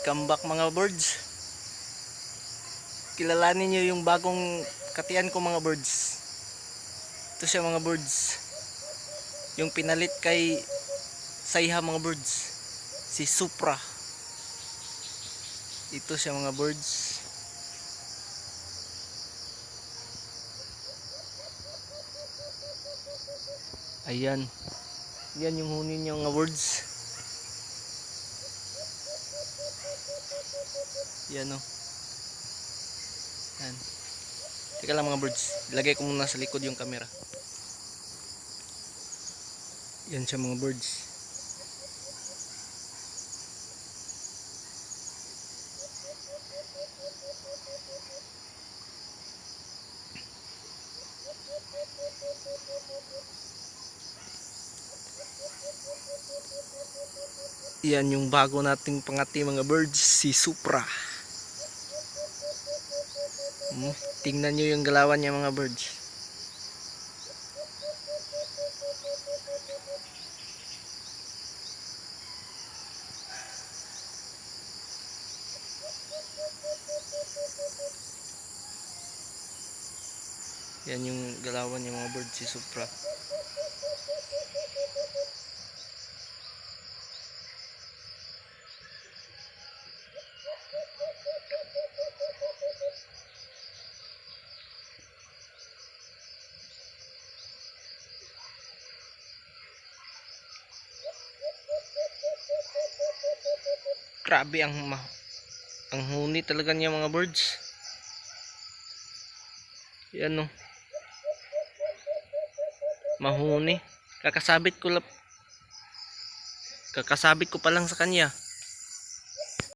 Welcome back mga birds. Kilalanin nyo yung bagong katian ko mga birds. Ito siya mga birds. Yung pinalit kay Sayha mga birds. Si Supra. Ito siya mga birds. Ayan. Yan yung hunin niya mga birds. Yan o. Yan. Teka lang mga birds. Ilagay ko muna sa likod yung camera. Yan siya mga birds. Yan yung bago nating pangati mga birds. Si Supra. Tingnan nyo yung galawan niya mga birds. Yan yung galawan niya mga birds, si Supra. Grabe ang huni talaga niya mga birds. Yan o. Mahuni. Kakasabit ko pa lang sa kanya.